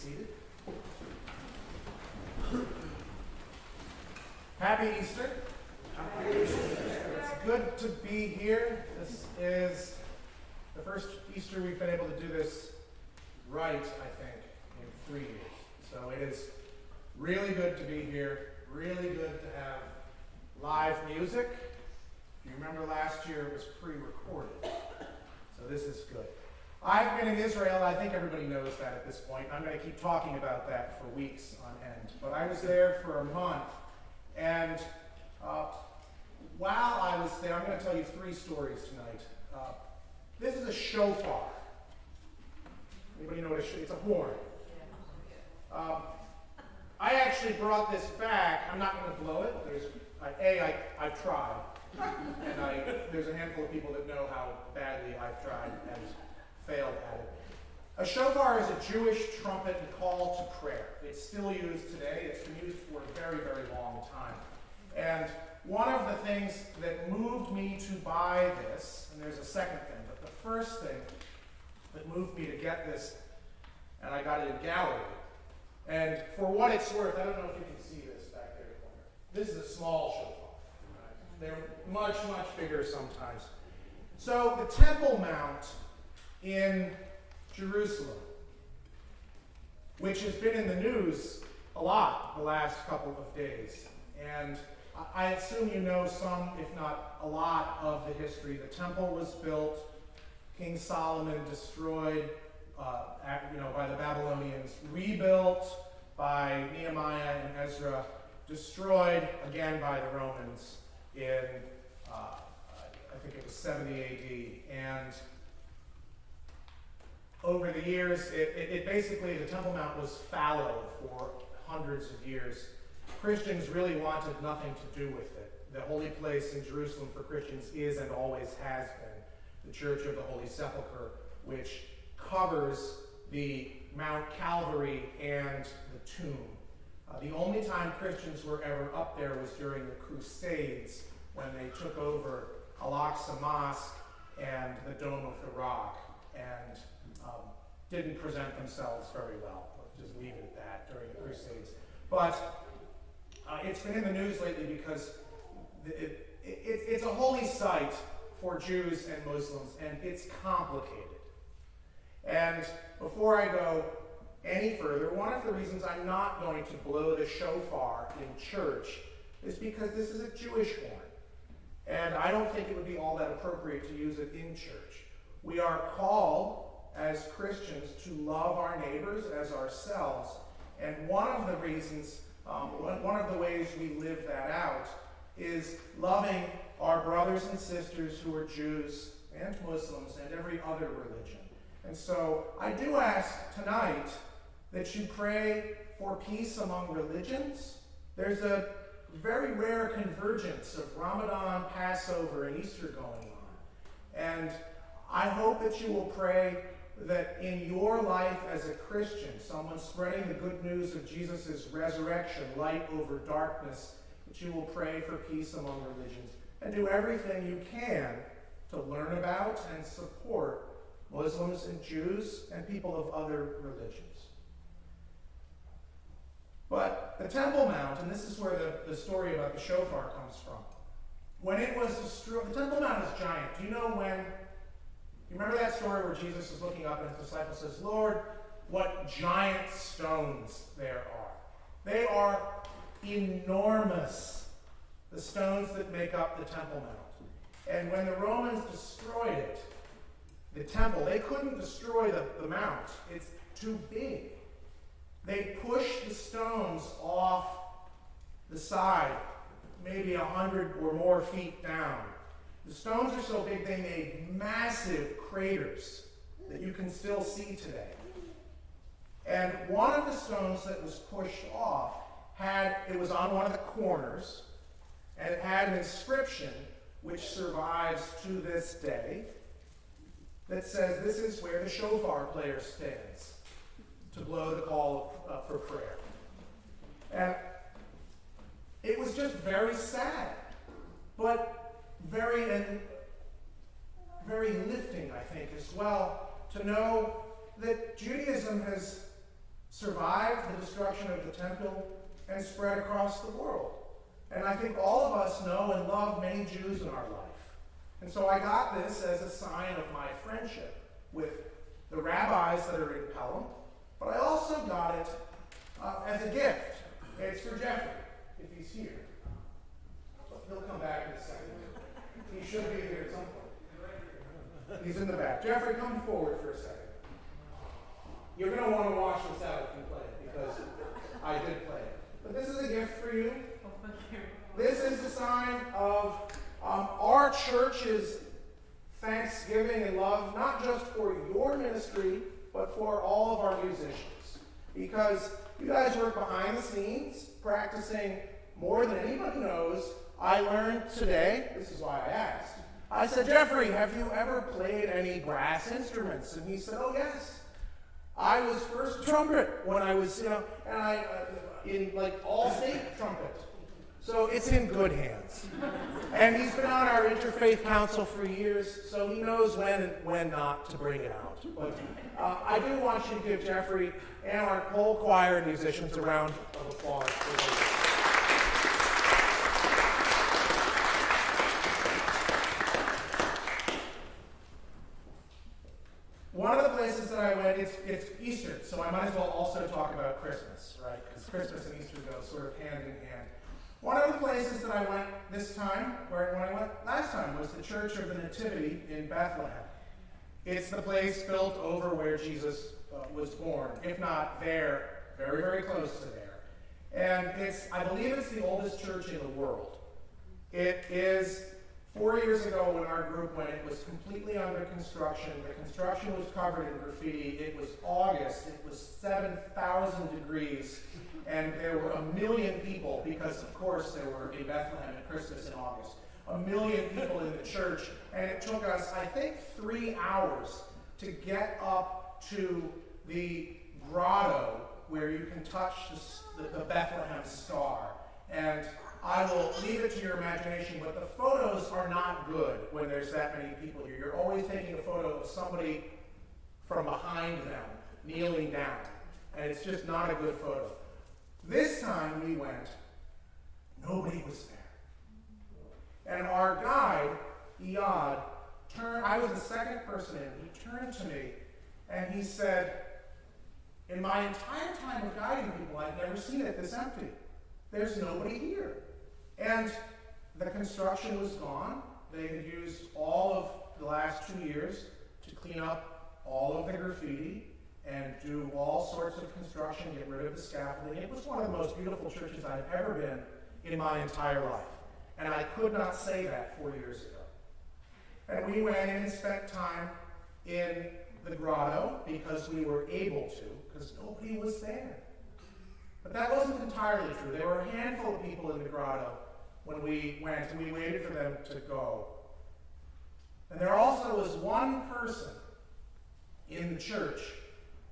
seated. Happy Easter. Happy Easter. It's good to be here. This is the first Easter we've been able to do this right, I think, in 3 years. So it is really good to be here, really good to have live music. If you remember last year, it was pre-recorded. So this is good. I've been in Israel. I think everybody knows that at this point. I'm going to keep talking about that for weeks on end. But I was there for a month. And while I was there, I'm going to tell you 3 stories tonight. This is a shofar. Anybody know what it's a horn. I actually brought this back. I'm not going to blow it. I've tried. And there's a handful of people that know how badly I've tried and failed at it. A shofar is a Jewish trumpet and call to prayer. It's still used today. It's been used for a very, very long time. And one of the things that moved me to buy this, and there's a second thing, but the first thing that moved me to get this, and I got it in gallery. And for what it's worth, I don't know if you can see this back there. This is a small shofar. They're much, much bigger sometimes. So the Temple Mount in Jerusalem, which has been in the news a lot the last couple of days, and I assume you know some, if not a lot, of the history. The temple was built, King Solomon destroyed by the Babylonians, rebuilt by Nehemiah and Ezra, destroyed again by the Romans in, I think it was 70 AD, and over the years, it basically, the Temple Mount was fallow for hundreds of years. Christians really wanted nothing to do with it. The holy place in Jerusalem for Christians is and always has been the Church of the Holy Sepulchre, which covers the Mount Calvary and the tomb. The only time Christians were ever up there was during the Crusades, when they took over Al-Aqsa Mosque and the Dome of the Rock, and didn't present themselves very well. Let's just leave it at that during the Crusades. But it's been in the news lately because it's a holy site for Jews and Muslims, and it's complicated. And before I go any further, one of the reasons I'm not going to blow the shofar in church is because this is a Jewish horn. And I don't think it would be all that appropriate to use it in church. We are called as Christians to love our neighbors as ourselves. And one of the reasons, one of the ways we live that out is loving our brothers and sisters who are Jews and Muslims and every other religion. And so I do ask tonight that you pray for peace among religions. There's a very rare convergence of Ramadan, Passover, and Easter going on. And I hope that you will pray that in your life as a Christian, someone spreading the good news of Jesus' resurrection, light over darkness, that you will pray for peace among religions and do everything you can to learn about and support Muslims and Jews and people of other religions. But the Temple Mount, and this is where the story about the shofar comes from. When it was destroyed, the Temple Mount is giant. Do you know when? You remember that story where Jesus is looking up and his disciple says, "Lord, what giant stones there are." They are enormous, the stones that make up the Temple Mount. And when the Romans destroyed it, the temple, they couldn't destroy the mount. It's too big. They pushed the stones off the side, maybe 100 or more feet down. The stones are so big they made massive craters that you can still see today. And one of the stones that was pushed off it was on one of the corners, and it had an inscription which survives to this day that says, "This is where the shofar player stands to blow the call for prayer." And it was just very sad, but very lifting, I think, as well, to know that Judaism has survived the destruction of the temple and spread across the world. And I think all of us know and love many Jews in our life. And so I got this as a sign of my friendship with the rabbis that are in Pelham, but I also got it as a gift. It's for Jeffrey, if he's here. But he'll come back in a second. He should be here at some point. He's in the back. Jeffrey, come forward for a second. You're going to want to wash this out if you play it, because I did play it. But this is a gift for you. This is a sign of our church's thanksgiving and love, not just for your ministry, but for all of our musicians. Because you guys work behind the scenes, practicing more than anybody knows. I learned today, this is why I asked, I said, Jeffrey, have you ever played any brass instruments? And he said, oh, yes. I was first trumpet when I was, in like all-state trumpet. So it's in good hands. And he's been on our interfaith council for years, so he knows when not to bring it out. But I do want you to give Jeffrey and our whole choir and musicians a round of applause. One of the places that I went, it's Easter, so I might as well also talk about Christmas, right? Because Christmas and Easter go sort of hand in hand. One of the places that I went this time, when I went last time, was the Church of the Nativity in Bethlehem. It's the place built over where Jesus was born, if not there, very, very close to there. And I believe it's the oldest church in the world. It is 4 years ago when our group went, it was completely under construction. The construction was covered in graffiti. It was August. It was 7,000 degrees. And there were 1 million people, because of course there were a Bethlehem at Christmas in August. 1 million people in the church. And it took us, I think, 3 hours to get up to the grotto where you can touch the Bethlehem star. And I will leave it to your imagination, but the photos are not good when there's that many people here. You're always taking a photo of somebody from behind them, kneeling down, and it's just not a good photo. This time we went, nobody was there. And our guide, Iyad, I was the second person in, he turned to me and he said, in my entire time of guiding people, I've never seen it this empty. There's nobody here. And the construction was gone. They had used all of the last 2 years to clean up all of the graffiti and do all sorts of construction, get rid of the scaffolding. It was one of the most beautiful churches I've ever been in my entire life. And I could not say that 4 years ago. And we went in and spent time in the grotto because we were able to, because nobody was there. But that wasn't entirely true. There were a handful of people in the grotto when we went, and we waited for them to go. And there also was one person in the church,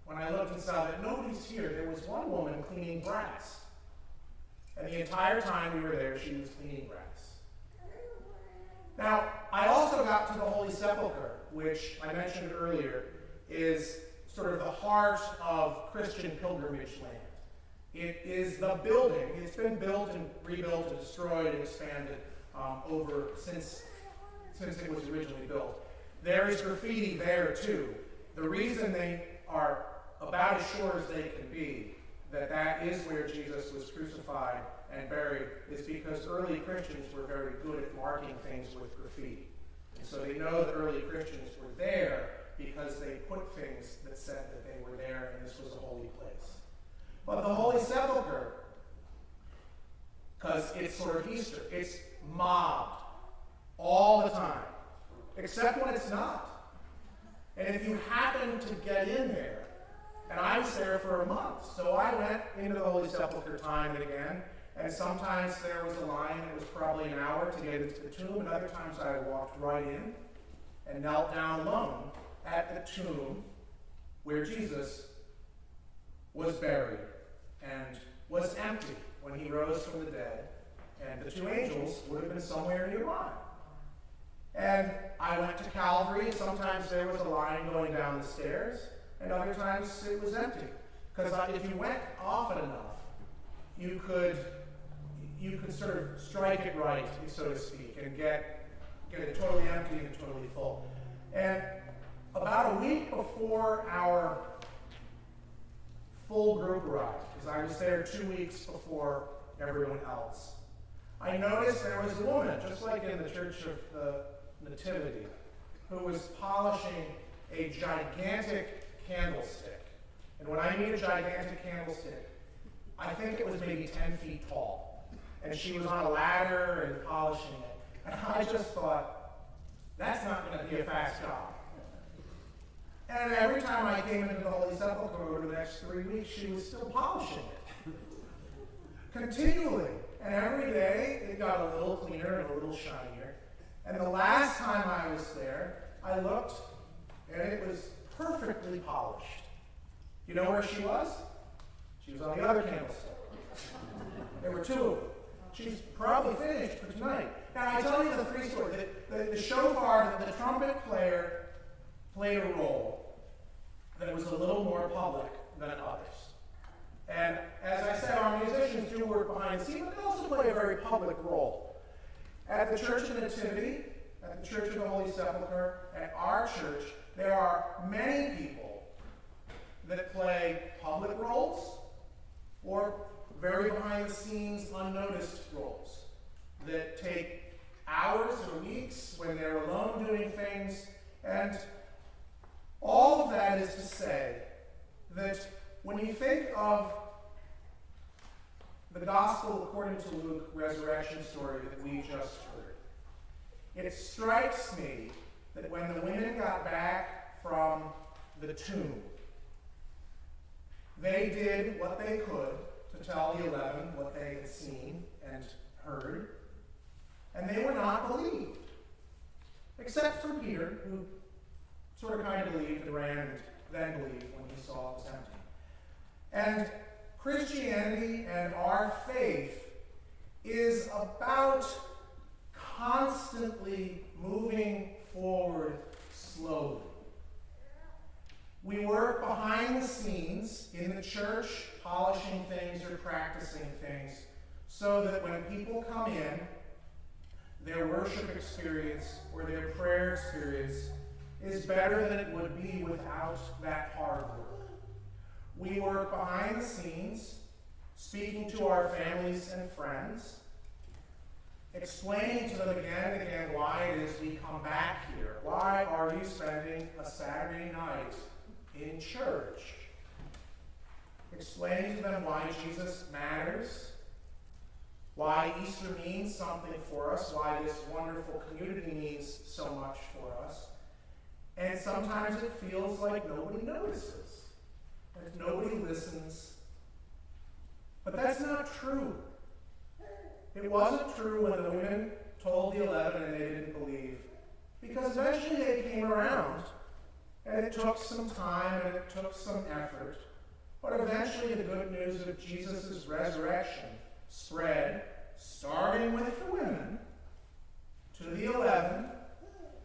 when I looked and saw that nobody's here, there was one woman cleaning brass. And the entire time we were there, she was cleaning brass. Now, I also got to the Holy Sepulchre, which I mentioned earlier is sort of the heart of Christian pilgrimage land. It is the building. It's been built and rebuilt and destroyed and expanded over since it was originally built. There is graffiti there too. The reason they are about as sure as they can be that is where Jesus was crucified and buried is because early Christians were very good at marking things with graffiti. And so they know that early Christians were there because they put things that said that they were there and this was a holy place. But the Holy Sepulchre, because it's sort of Easter, it's mobbed all the time, except when it's not. And if you happen to get in there, and I was there for a month, so I went into the Holy Sepulchre time and again, and sometimes there was a line that was probably an hour to get into the tomb, and other times I walked right in and knelt down alone at the tomb where Jesus was buried and was empty when he rose from the dead, and the 2 angels would have been somewhere nearby. And I went to Calvary, and sometimes there was a line going down the stairs, and other times it was empty. Because if you went often enough, you could sort of strike it right, so to speak, and get it totally empty and totally full. And about a week before our full group arrived, because I was there 2 weeks before everyone else, I noticed there was a woman, just like in the Church of the Nativity, who was polishing a gigantic candlestick. And when I mean a gigantic candlestick, I think it was maybe 10 feet tall. And she was on a ladder and polishing it. And I just thought, that's not going to be a fast job. And every time I came into the Holy Sepulchre over the next 3 weeks, she was still polishing it. Continually. And every day, it got a little cleaner and a little shinier. And the last time I was there, I looked, and it was perfectly polished. You know where she was? She was on the other candlestick. There were 2 of them. She's probably finished for tonight. Now, I tell you the 3 stories. The shofar, the trumpet player played a role that was a little more public than others. And as I said, our musicians do work behind the scenes, but they also play a very public role. At the Church of the Nativity, at the Church of the Holy Sepulchre, at our church, there are many people that play public roles or very behind-the-scenes, unnoticed roles that take hours or weeks when they're alone doing things. And all of that is to say that when you think of the Gospel according to Luke resurrection story that we just heard, it strikes me that when the women got back from the tomb, they did what they could to tell the 11 what they had seen and heard, and they were not believed, except for Peter, who sort of kind of believed and ran and then believed when he saw it was empty. And Christianity and our faith is about constantly moving forward slowly. We work behind the scenes in the church, polishing things or practicing things, so that when people come in, their worship experience or their prayer experience is better than it would be without that hard work. We work behind the scenes, speaking to our families and friends, explaining to them again and again why it is we come back here. Why are you spending a Saturday night in church? Explaining to them why Jesus matters, why Easter means something for us, why this wonderful community means so much for us. And sometimes it feels like nobody notices, and nobody listens. But that's not true. It wasn't true when the women told the 11 and they didn't believe, because eventually they came around, and it took some time and it took some effort. But eventually the good news of Jesus' resurrection spread, starting with the women, to the 11,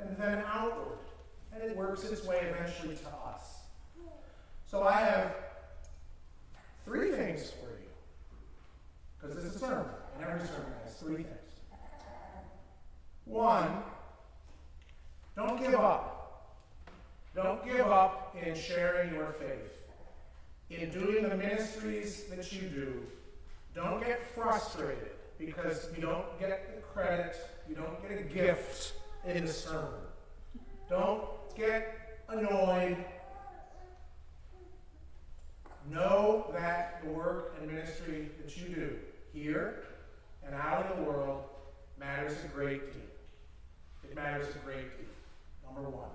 and then outward. And it works its way eventually to us. So I have 3 things for you, because it's a sermon, and every sermon has 3 things. 1, don't give up. Don't give up in sharing your faith. In doing the ministries that you do, don't get frustrated because you don't get the credit, you don't get a gift in the sermon. Don't get annoyed. Know that the work and ministry that you do here and out in the world matters a great deal. It matters a great deal. Number 1.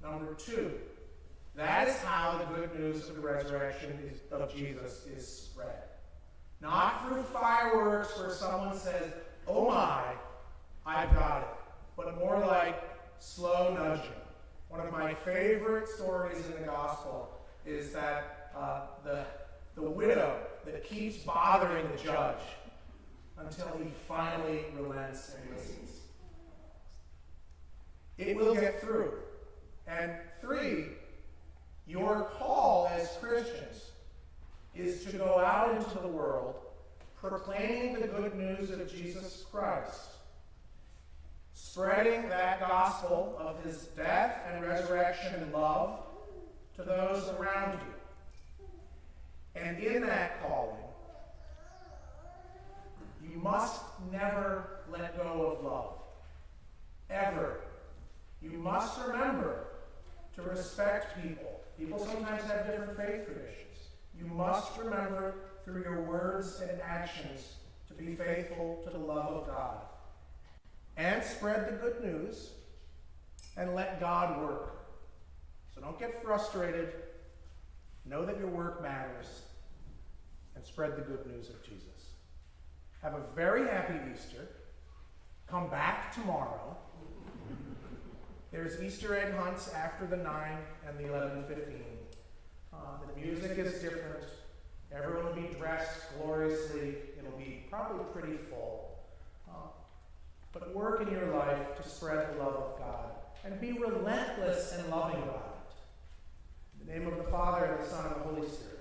Number 2, that is how the good news of the resurrection of Jesus is spread. Not through fireworks where someone says, "Oh my, I've got it," but more like slow nudging. One of my favorite stories in the gospel is that the widow that keeps bothering the judge until he finally relents and listens. It will get through. And 3, your call as Christians is to go out into the world proclaiming the good news of Jesus Christ, spreading that gospel of his death and resurrection and love to those around you. And in that calling, you must never let go of love. Ever. You must remember to respect people. People sometimes have different faith traditions. You must remember through your words and actions to be faithful to the love of God. And spread the good news and let God work. So don't get frustrated. Know that your work matters and spread the good news of Jesus. Have a very happy Easter. Come back tomorrow. There's Easter egg hunts after the 9 and the 11:15. The music is different. Everyone will be dressed gloriously. It'll be probably pretty full. But work in your life to spread the love of God and be relentless in loving God. In the name of the Father, and the Son, and the Holy Spirit.